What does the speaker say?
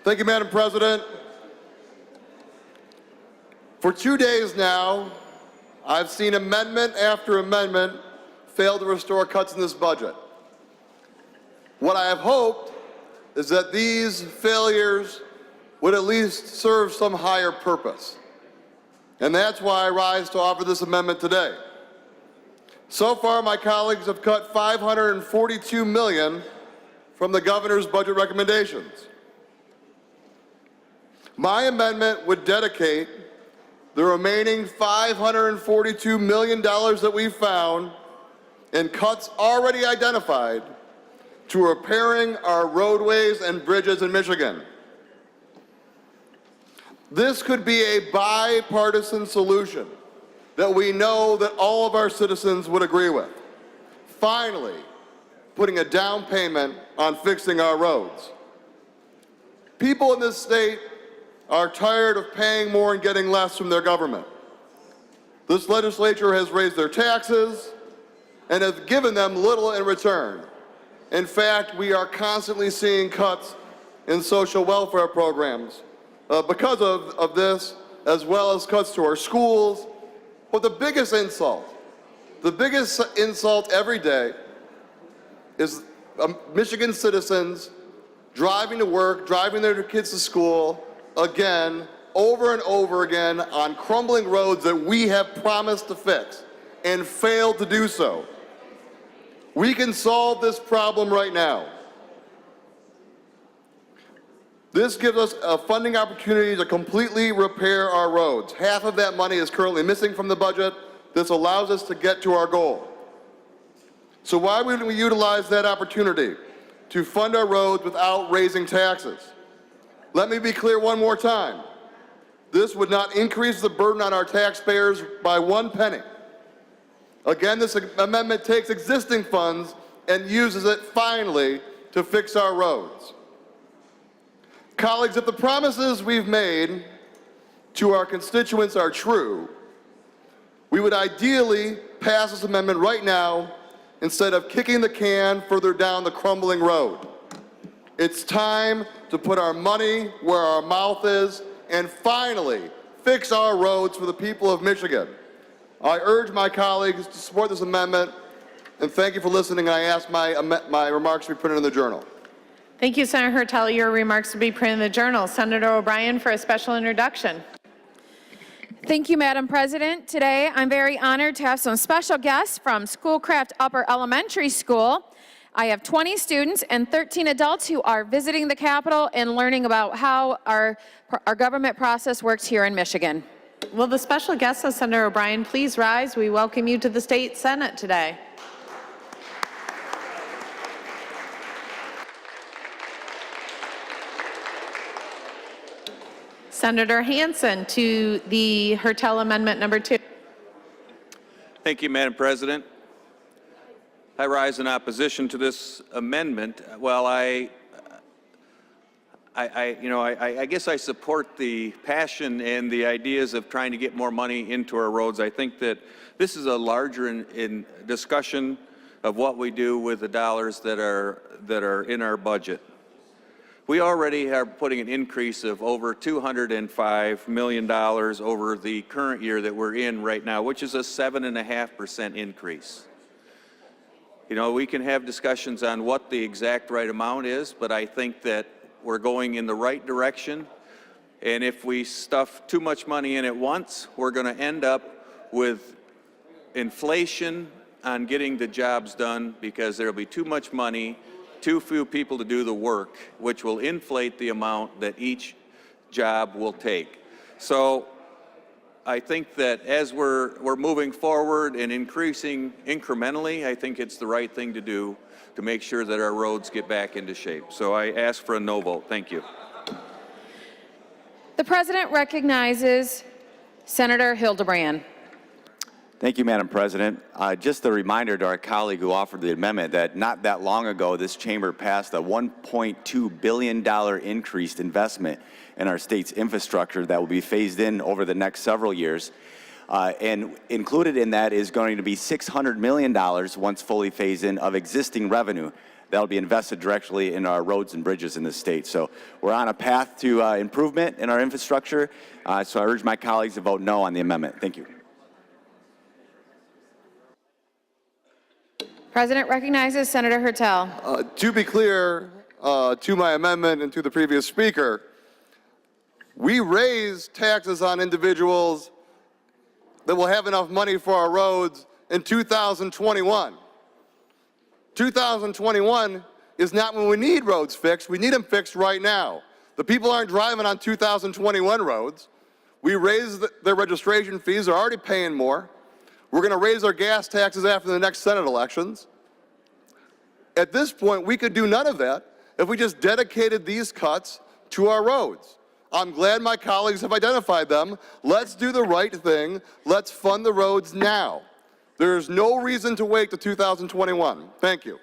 Thank you, Madam President. For 2 days now, I've seen amendment after amendment fail to restore cuts in this budget. What I have hoped is that these failures would at least serve some higher purpose. And that's why I rise to offer this amendment today. So far, my colleagues have cut $542 million from the governor's budget recommendations. My amendment would dedicate the remaining $542 million that we found in cuts already identified to repairing our roadways and bridges in Michigan. This could be a bipartisan solution that we know that all of our citizens would agree with. Finally, putting a down payment on fixing our roads. People in this state are tired of paying more and getting less from their government. This legislature has raised their taxes and has given them little in return. In fact, we are constantly seeing cuts in social welfare programs because of this, as well as cuts to our schools. But the biggest insult every day is Michigan citizens driving to work, driving their kids to school, again, over and over again on crumbling roads that we have promised to fix and failed to do so. We can solve this problem right now. This gives us a funding opportunity to completely repair our roads. Half of that money is currently missing from the budget. This allows us to get to our goal. So why wouldn't we utilize that opportunity to fund our roads without raising taxes? Let me be clear one more time. This would not increase the burden on our taxpayers by 1 penny. Again, this amendment takes existing funds and uses it finally to fix our roads. Colleagues, if the promises we've made to our constituents are true, we would ideally pass this amendment right now instead of kicking the can further down the crumbling road. It's time to put our money where our mouth is and finally fix our roads for the people of Michigan. I urge my colleagues to support this amendment, and thank you for listening. I ask my remarks to be printed in the Journal. Thank you, Senator Hurtel. Your remarks will be printed in the Journal. Senator O'Brien for a special introduction. Thank you, Madam President. Today, I'm very honored to have some special guests from Schoolcraft Upper Elementary School. I have 20 students and 13 adults who are visiting the Capitol and learning about how our government process works here in Michigan. Will the special guests of Senator O'Brien please rise? We welcome you to the State Senate today. Senator Hansen to the Hurtel Amendment number 2. Thank you, Madam President. I rise in opposition to this amendment. Well, I guess I support the passion and the ideas of trying to get more money into our roads. I think that this is a larger in discussion of what we do with the dollars that are in our budget. We already are putting an increase of over $205 million over the current year that we're in right now, which is a 7.5% increase. You know, we can have discussions on what the exact right amount is, but I think that we're going in the right direction. And if we stuff too much money in at once, we're going to end up with inflation on getting the jobs done because there will be too much money, too few people to do the work, which will inflate the amount that each job will take. So I think that as we're moving forward and increasing incrementally, I think it's the right thing to do to make sure that our roads get back into shape. So I ask for a no vote. Thank you. The President recognizes Senator Hildebrand. Thank you, Madam President. Just a reminder to our colleague who offered the amendment that not that long ago, this chamber passed a $1.2 billion increased investment in our state's infrastructure that will be phased in over the next several years. And included in that is going to be $600 million once fully phased in of existing revenue. that'll be invested directly in our roads and bridges in the state. So we're on a path to improvement in our infrastructure. So I urge my colleagues to vote no on the amendment. Thank you. President recognizes Senator Hertel. To be clear, to my amendment and to the previous speaker, we raise taxes on individuals that will have enough money for our roads in 2021. 2021 is not when we need roads fixed. We need them fixed right now. The people aren't driving on 2021 roads. We raise their registration fees. They're already paying more. We're going to raise our gas taxes after the next Senate elections. At this point, we could do none of that if we just dedicated these cuts to our roads. I'm glad my colleagues have identified them. Let's do the right thing. Let's fund the roads now. There's no reason to wait to 2021. Thank you.